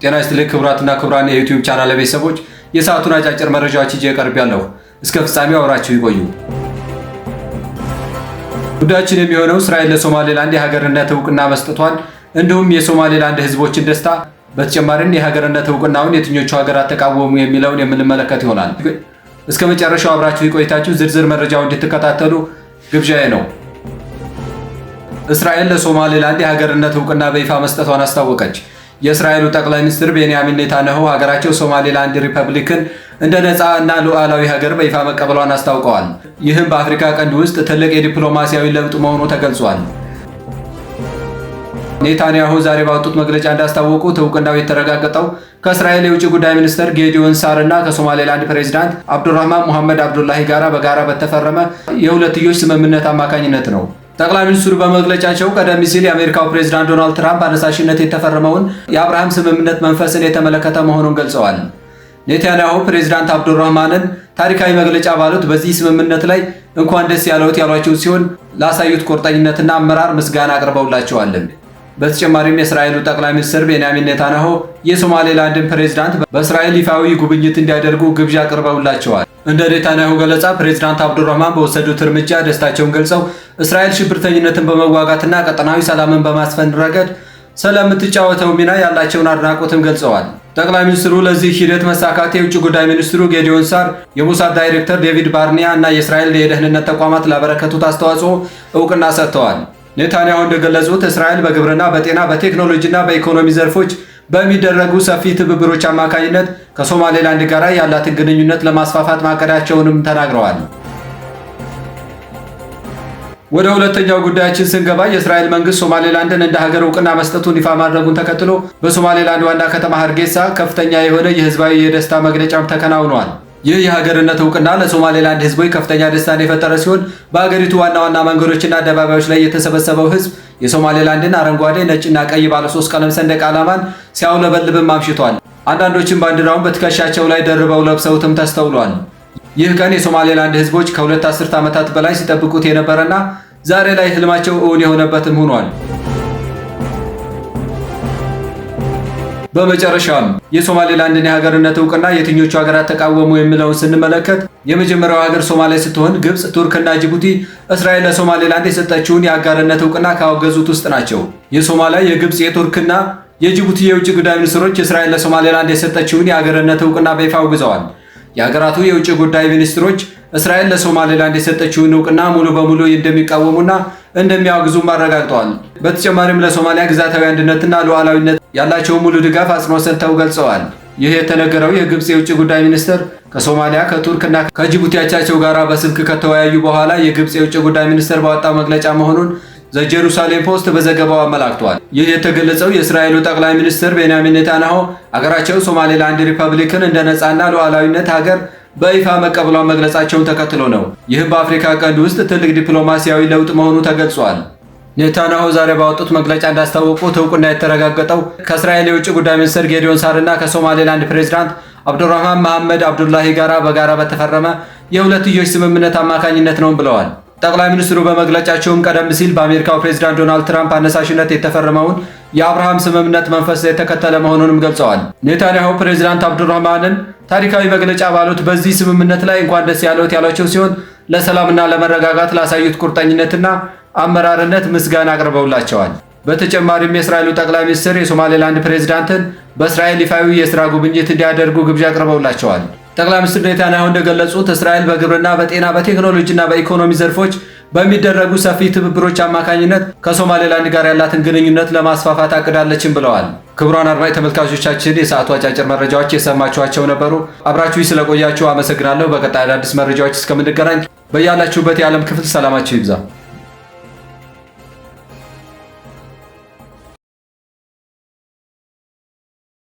ጤና ይስጥልኝ ክቡራትና ክቡራን የዩቲዩብ ቻናል ቤተሰቦች የሰዓቱን አጫጭር መረጃዎች ይዤ ቀርቤያለሁ። እስከ ፍጻሜው አብራችሁ ይቆዩ። ጉዳያችን የሚሆነው እስራኤል ለሶማሌላንድ የሀገርነት ዕውቅና መስጠቷን እንዲሁም የሶማሌላንድ ህዝቦችን ደስታ በተጨማሪም የሀገርነት ዕውቅናውን የትኞቹ ሀገራት ተቃወሙ የሚለውን የምንመለከት ይሆናል። እስከ መጨረሻው አብራችሁ ይቆይታችሁ ዝርዝር መረጃውን እንድትከታተሉ ግብዣዬ ነው። እስራኤል ለሶማሌላንድ የሀገርነት ዕውቅና በይፋ መስጠቷን አስታወቀች። የእስራኤሉ ጠቅላይ ሚኒስትር ቤንያሚን ኔታንያሁ ሀገራቸው ሶማሌላንድ ሪፐብሊክን እንደ ነፃ እና ሉዓላዊ ሀገር በይፋ መቀበሏን አስታውቀዋል። ይህም በአፍሪካ ቀንድ ውስጥ ትልቅ የዲፕሎማሲያዊ ለውጥ መሆኑ ተገልጿል። ኔታንያሁ ዛሬ ባወጡት መግለጫ እንዳስታወቁት ዕውቅናው የተረጋገጠው ከእስራኤል የውጭ ጉዳይ ሚኒስትር ጌዲዮን ሳር እና ከሶማሌላንድ ፕሬዚዳንት አብዱራህማን ሙሐመድ አብዱላሂ ጋራ በጋራ በተፈረመ የሁለትዮሽ ስምምነት አማካኝነት ነው። ጠቅላይ ሚኒስትሩ በመግለጫቸው ቀደም ሲል የአሜሪካው ፕሬዚዳንት ዶናልድ ትራምፕ አነሳሽነት የተፈረመውን የአብርሃም ስምምነት መንፈስን የተመለከተ መሆኑን ገልጸዋል። ኔታንያሁ ፕሬዚዳንት አብዱራህማንን ታሪካዊ መግለጫ ባሉት በዚህ ስምምነት ላይ እንኳን ደስ ያለዎት ያሏቸው ሲሆን ላሳዩት ቁርጠኝነትና አመራር ምስጋና አቅርበውላቸዋል። በተጨማሪም የእስራኤሉ ጠቅላይ ሚኒስትር ቤንያሚን ኔታንያሁ የሶማሌላንድን ፕሬዚዳንት በእስራኤል ይፋዊ ጉብኝት እንዲያደርጉ ግብዣ አቅርበውላቸዋል። እንደ ኔታንያሁ ገለጻ ፕሬዚዳንት አብዱራህማን በወሰዱት እርምጃ ደስታቸውን ገልጸው እስራኤል ሽብርተኝነትን በመዋጋትና ቀጠናዊ ሰላምን በማስፈን ረገድ ስለምትጫወተው ሚና ያላቸውን አድናቆትም ገልጸዋል። ጠቅላይ ሚኒስትሩ ለዚህ ሂደት መሳካት የውጭ ጉዳይ ሚኒስትሩ ጌዲዮን ሳር፣ የሙሳድ ዳይሬክተር ዴቪድ ባርኒያ እና የእስራኤል የደህንነት ተቋማት ላበረከቱት አስተዋጽኦ ዕውቅና ሰጥተዋል። ኔታንያሁ እንደገለጹት እስራኤል በግብርና፣ በጤና፣ በቴክኖሎጂና በኢኮኖሚ ዘርፎች በሚደረጉ ሰፊ ትብብሮች አማካኝነት ከሶማሌላንድ ጋር ያላትን ግንኙነት ለማስፋፋት ማቀዳቸውንም ተናግረዋል። ወደ ሁለተኛው ጉዳያችን ስንገባ የእስራኤል መንግስት ሶማሌላንድን እንደ ሀገር ዕውቅና መስጠቱን ይፋ ማድረጉን ተከትሎ በሶማሌላንድ ዋና ከተማ ሀርጌሳ ከፍተኛ የሆነ የህዝባዊ የደስታ መግለጫም ተከናውኗል። ይህ የሀገርነት ዕውቅና ለሶማሌላንድ ህዝቦች ከፍተኛ ደስታን የፈጠረ ሲሆን በሀገሪቱ ዋና ዋና መንገዶችና አደባባዮች ላይ የተሰበሰበው ህዝብ የሶማሌላንድን አረንጓዴ፣ ነጭና ቀይ ባለሶስት ቀለም ሰንደቅ ዓላማን ሲያውለበልብም አምሽቷል። አንዳንዶችም ባንዲራውን በትከሻቸው ላይ ደርበው ለብሰውትም ተስተውሏል። ይህ ቀን የሶማሌላንድ ህዝቦች ከሁለት አስርት ዓመታት በላይ ሲጠብቁት የነበረና ዛሬ ላይ ህልማቸው እውን የሆነበትም ሆኗል። በመጨረሻም የሶማሌላንድን የሀገርነት ዕውቅና የትኞቹ ሀገራት ተቃወሙ የሚለውን ስንመለከት የመጀመሪያው ሀገር ሶማሌ ስትሆን ግብጽ፣ ቱርክና ጅቡቲ እስራኤል ለሶማሌላንድ የሰጠችውን የአጋርነት ዕውቅና ካወገዙት ውስጥ ናቸው። የሶማሊያ፣ የግብጽ፣ የቱርክና የጅቡቲ የውጭ ጉዳይ ሚኒስትሮች እስራኤል ለሶማሌላንድ የሰጠችውን የሀገርነት ዕውቅና በይፋ አውግዘዋል። የሀገራቱ የውጭ ጉዳይ ሚኒስትሮች እስራኤል ለሶማሌላንድ የሰጠችውን ዕውቅና ሙሉ በሙሉ እንደሚቃወሙና እንደሚያወግዙም አረጋግጠዋል። በተጨማሪም ለሶማሊያ ግዛታዊ አንድነትና ሉዓላዊነት ያላቸውን ሙሉ ድጋፍ አጽንኦት ሰጥተው ገልጸዋል። ይህ የተነገረው የግብጽ የውጭ ጉዳይ ሚኒስትር ከሶማሊያ ከቱርክና ከጅቡቲ አቻቸው ጋር በስልክ ከተወያዩ በኋላ የግብጽ የውጭ ጉዳይ ሚኒስትር ባወጣው መግለጫ መሆኑን ዘጀሩሳሌም ፖስት በዘገባው አመላክቷል። ይህ የተገለጸው የእስራኤሉ ጠቅላይ ሚኒስትር ቤንያሚን ኔታንያሁ አገራቸው ሶማሌላንድ ሪፐብሊክን እንደ ነፃና ሉዓላዊነት ሀገር በይፋ መቀበሏን መግለጻቸውን ተከትሎ ነው። ይህም በአፍሪካ ቀንድ ውስጥ ትልቅ ዲፕሎማሲያዊ ለውጥ መሆኑ ተገልጿል። ኔታንያሁ ዛሬ ባወጡት መግለጫ እንዳስታወቁት ዕውቅና የተረጋገጠው ከእስራኤል የውጭ ጉዳይ ሚኒስትር ጌዲዮን ሳር እና ከሶማሌላንድ ፕሬዚዳንት አብዱራህማን ሙሐመድ አብዱላሂ ጋራ በጋራ በተፈረመ የሁለትዮሽ ስምምነት አማካኝነት ነው ብለዋል። ጠቅላይ ሚኒስትሩ በመግለጫቸውም ቀደም ሲል በአሜሪካው ፕሬዚዳንት ዶናልድ ትራምፕ አነሳሽነት የተፈረመውን የአብርሃም ስምምነት መንፈስ የተከተለ መሆኑንም ገልጸዋል። ኔታንያሁ ፕሬዚዳንት አብዱራህማንን ታሪካዊ መግለጫ ባሉት በዚህ ስምምነት ላይ እንኳን ደስ ያለዎት ያሏቸው ሲሆን ለሰላምና ለመረጋጋት ላሳዩት ቁርጠኝነትና አመራርነት ምስጋና አቅርበውላቸዋል። በተጨማሪም የእስራኤሉ ጠቅላይ ሚኒስትር የሶማሌላንድ ፕሬዚዳንትን በእስራኤል ይፋዊ የሥራ ጉብኝት እንዲያደርጉ ግብዣ አቅርበውላቸዋል። ጠቅላይ ሚኒስትር ኔታንያሁ እንደገለጹት እስራኤል በግብርና፣ በጤና፣ በቴክኖሎጂና በኢኮኖሚ ዘርፎች በሚደረጉ ሰፊ ትብብሮች አማካኝነት ከሶማሌላንድ ጋር ያላትን ግንኙነት ለማስፋፋት አቅዳለችም ብለዋል። ክቡራን አድማጭ ተመልካቾቻችን የሰዓቱ አጫጭር መረጃዎች የሰማችኋቸው ነበሩ። አብራችሁ ስለቆያችሁ አመሰግናለሁ። በቀጣይ አዳዲስ መረጃዎች እስከምንገናኝ በያላችሁበት የዓለም ክፍል ሰላማችሁ ይብዛ።